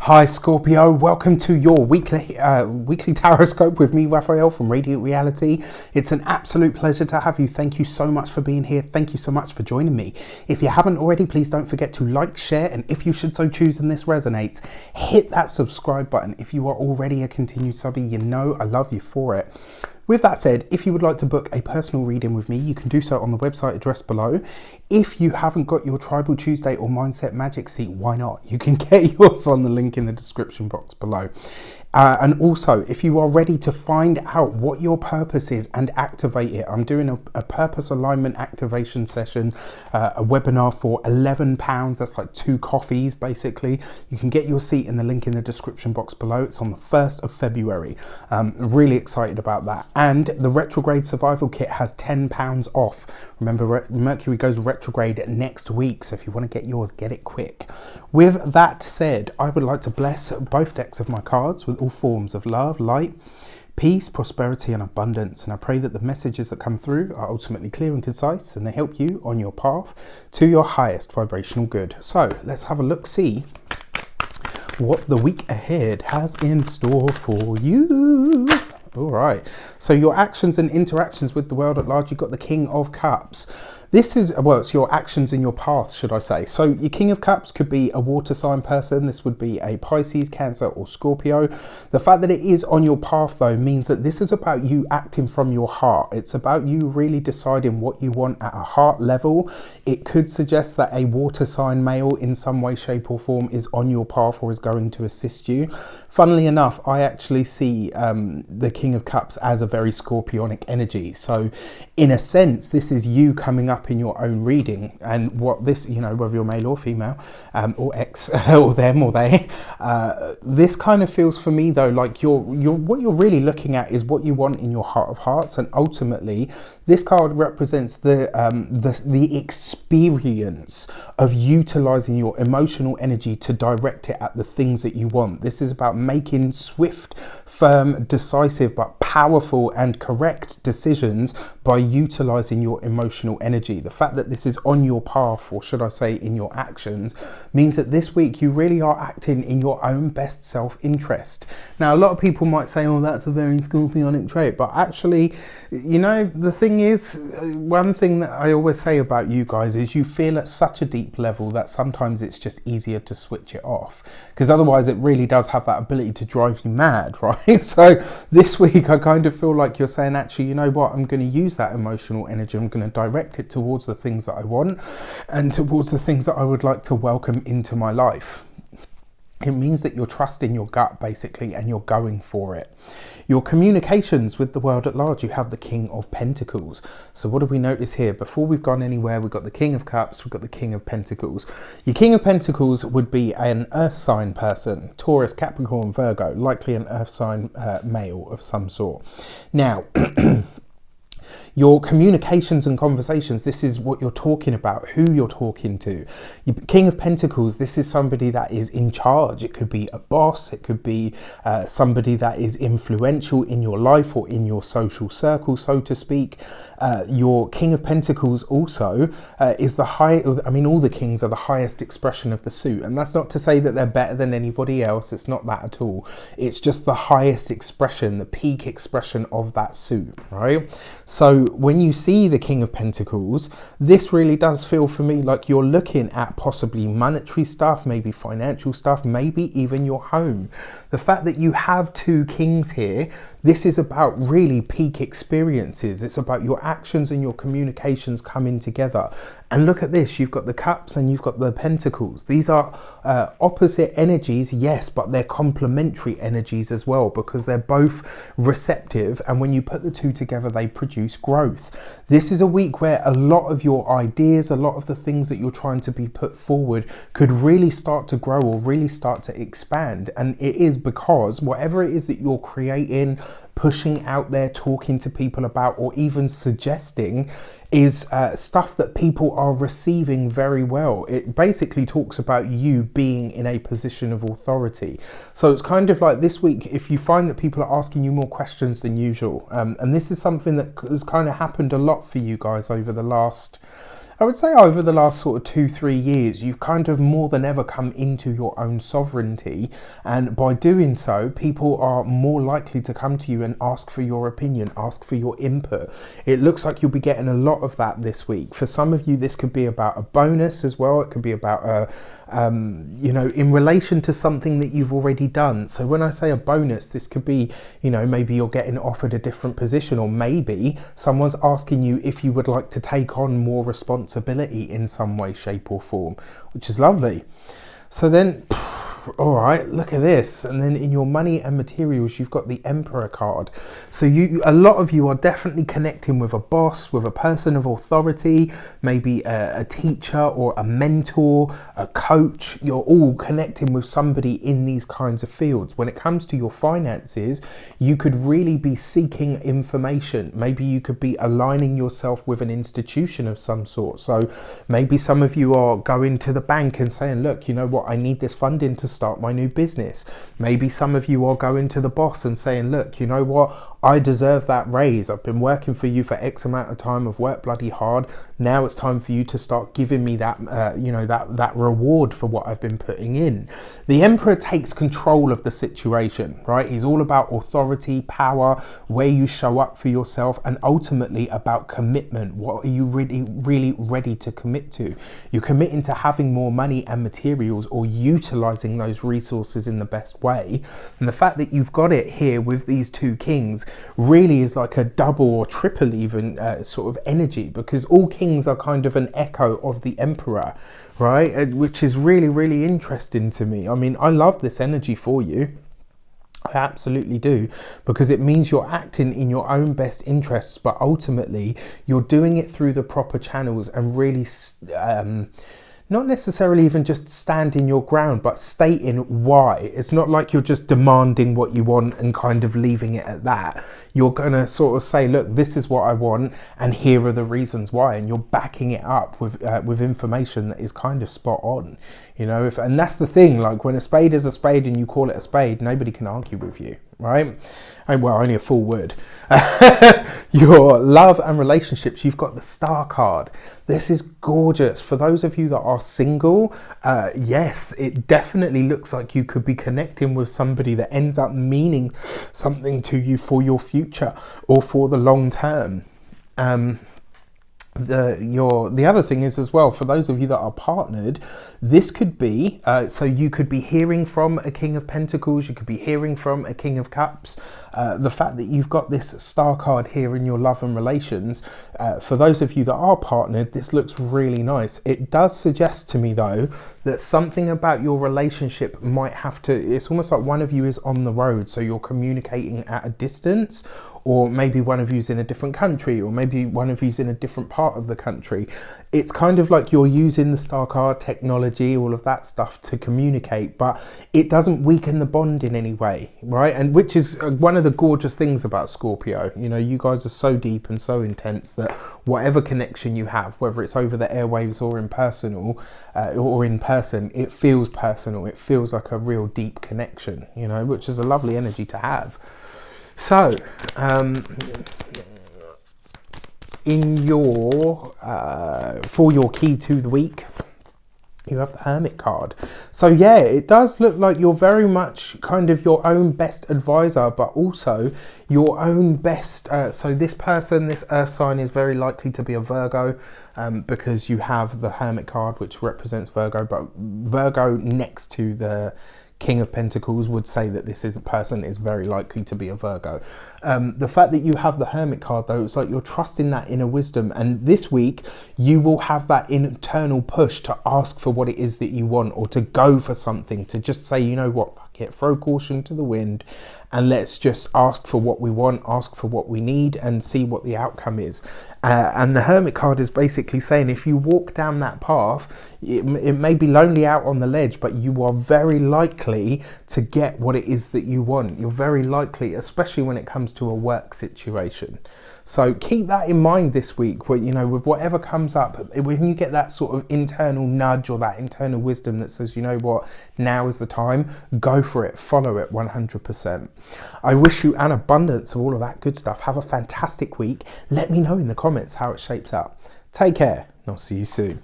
Hi Scorpio, welcome to your weekly tarot with me, Raphael from Reydiant Reality. It's an absolute pleasure to have you. Thank you so much for being here. Thank you so much for joining me. If you haven't already, please don't forget to like, share, and if you should so choose and this resonates, hit that subscribe button. If you are already a continued subby, you know I love you for it. With that said, if you would like to book a personal reading with me, you can do so on the website addressed below. If you haven't got your Tribal Tuesday or Mindset Magic seat, why not? You can get yours on the link in the description box below. And also, if you are ready to find out what your purpose is and activate it, I'm doing a purpose alignment activation session, a webinar for £11. That's like 2 coffees, basically. You can get your seat in the link in the description box below. It's on the 1st of February. Really excited about that. And the retrograde survival kit has £10 off. Remember, Mercury goes retrograde next week, so if you want to get yours, get it quick. With that said, I would like to bless both decks of my cards with all forms of love, light, peace, prosperity, and abundance. And I pray that the messages that come through are ultimately clear and concise, and they help you on your path to your highest vibrational good. So let's have a look, see what the week ahead has in store for you. All right, so your actions and interactions with the world at large, you've got the King of Cups. This is, well, it's your actions in your path, should I say. So your King of Cups could be a water sign person. This would be a Pisces, Cancer, or Scorpio. The fact that it is on your path, though, means that this is about you acting from your heart. It's about you really deciding what you want at a heart level. It could suggest that a water sign male in some way, shape, or form is on your path or is going to assist you. Funnily enough, I actually see the King of Cups as a very Scorpionic energy. So in a sense, this is you coming up in your own reading, and what this, you know, whether you're male or female, or X, or them or they, this kind of feels for me though like what you're really looking at is what you want in your heart of hearts, and ultimately this card represents the experience of utilizing your emotional energy to direct it at the things that you want. This is about making swift, firm, decisive, but powerful and correct decisions by utilizing your emotional energy. The fact that this is on your path, or should I say in your actions, means that this week you really are acting in your own best self-interest. Now, a lot of people might say, oh, that's a very Scorpionic trait, but actually, you know, the thing is, one thing that I always say about you guys is you feel at such a deep level that sometimes it's just easier to switch it off, because otherwise it really does have that ability to drive you mad, right? So this week I kind of feel like you're saying, actually, you know what, I'm going to use that emotional energy, I'm going to direct it towards the things that I want and towards the things that I would like to welcome into my life. It means that you're trusting your gut, basically, and you're going for it. Your communications with the world at large, you have the King of Pentacles. So what do we notice here? Before we've gone anywhere, we've got the King of Cups, we've got the King of Pentacles. Your King of Pentacles would be an earth sign person, Taurus, Capricorn, Virgo, likely an earth sign male of some sort. Now, your communications and conversations, this is what you're talking about, who you're talking to. Your King of Pentacles, this is somebody that is in charge. It could be a boss, it could be somebody that is influential in your life or in your social circle, so to speak. Your King of Pentacles also is the high, I mean, all the kings are the highest expression of the suit. And that's not to say that they're better than anybody else. It's not that at all. It's just the highest expression, the peak expression of that suit, right? So when you see the King of Pentacles, this really does feel for me like you're looking at possibly monetary stuff, maybe financial stuff, maybe even your home. The fact that you have 2 kings here, this is about really peak experiences. It's about your actions and your communications coming together. And look at this, you've got the Cups and you've got the Pentacles. These are opposite energies, yes, but they're complementary energies as well, because they're both receptive. And when you put the 2 together, they produce growth. This is a week where a lot of your ideas, a lot of the things that you're trying to be put forward could really start to grow or really start to expand. And it is because whatever it is that you're creating, pushing out there, talking to people about, or even suggesting is stuff that people are receiving very well. It basically talks about you being in a position of authority. So it's kind of like this week, if you find that people are asking you more questions than usual, and this is something that has kind of happened a lot for you guys over the last I would say over the last sort of 2-3 years, you've kind of more than ever come into your own sovereignty. And by doing so, people are more likely to come to you and ask for your opinion, ask for your input. It looks like you'll be getting a lot of that this week. For some of you, this could be about a bonus as well. It could be about in relation to something that you've already done. So when I say a bonus, this could be, maybe you're getting offered a different position, or maybe someone's asking you if you would like to take on more responsibility in some way, shape or form, which is lovely. So then, all right, look at this. And then in your money and materials, you've got the Emperor card. So a lot of you are definitely connecting with a boss, with a person of authority, maybe a teacher or a mentor, a coach. You're all connecting with somebody in these kinds of fields. When it comes to your finances, you could really be seeking information. Maybe you could be aligning yourself with an institution of some sort. So maybe some of you are going to the bank and saying, look, you know what, I need this funding to start my new business. Maybe some of you are going to the boss and saying, look, you know what, I deserve that raise. I've been working for you for X amount of time. I've worked bloody hard. Now it's time for you to start giving me that, that reward for what I've been putting in. The Emperor takes control of the situation, right? He's all about authority, power, where you show up for yourself, and ultimately about commitment. What are you really ready to commit to? You're committing to having more money and materials, or utilizing those resources in the best way. And the fact that you've got it here with these two kings really is like a double or triple even sort of energy, because all kings are kind of an echo of the Emperor, right? Which is really interesting to me. I mean, I love this energy for you. I absolutely do, because it means you're acting in your own best interests, but ultimately you're doing it through the proper channels and really not necessarily even just standing your ground, but stating why. It's not like you're just demanding what you want and kind of leaving it at that. You're going to sort of say, look, this is what I want, and here are the reasons why. And you're backing it up with information that is kind of spot on, and that's the thing, like when a spade is a spade and you call it a spade, nobody can argue with you, right? And well, only a fool would. Your love and relationships, you've got the Star card. This is gorgeous. For those of you that are single, yes, it definitely looks like you could be connecting with somebody that ends up meaning something to you for your future or for the long term. The other thing is as well, for those of you that are partnered, this could be so you could be hearing from a King of Pentacles, you could be hearing from a King of Cups. The fact that you've got this Star card here in your love and relations, for those of you that are partnered, this looks really nice. It does suggest to me though that something about your relationship might have to, it's almost like one of you is on the road, so you're communicating at a distance, or maybe one of you's in a different country, or maybe one of you's in a different part of the country. It's kind of like you're using the Star card, technology, all of that stuff to communicate, but it doesn't weaken the bond in any way, right? And which is one of the gorgeous things about Scorpio. You guys are so deep and so intense that whatever connection you have, whether it's over the airwaves or in person, it feels personal. It feels like a real deep connection, which is a lovely energy to have. So, in your for your key to the week, you have the Hermit card. So yeah, it does look like you're very much kind of your own best advisor, but also your own best. So this person, this earth sign, is very likely to be a Virgo, because you have the Hermit card, which represents Virgo, but Virgo next to the King of Pentacles would say that this person is very likely to be a Virgo. The fact that you have the Hermit card though, it's like you're trusting that inner wisdom, and this week you will have that internal push to ask for what it is that you want, or to go for something, to just say, you know what, fuck it, throw caution to the wind and let's just ask for what we want, ask for what we need, and see what the outcome is. And the Hermit card is basically saying if you walk down that path, it may be lonely out on the ledge, but you are very likely to get what it is that you want. You're very likely, especially when it comes to a work situation. So keep that in mind this week, where, with whatever comes up, when you get that sort of internal nudge or that internal wisdom that says, you know what, now is the time, go for it, follow it 100%. I wish you an abundance of all of that good stuff. Have a fantastic week. Let me know in the comments how it shapes up. Take care. I'll see you soon.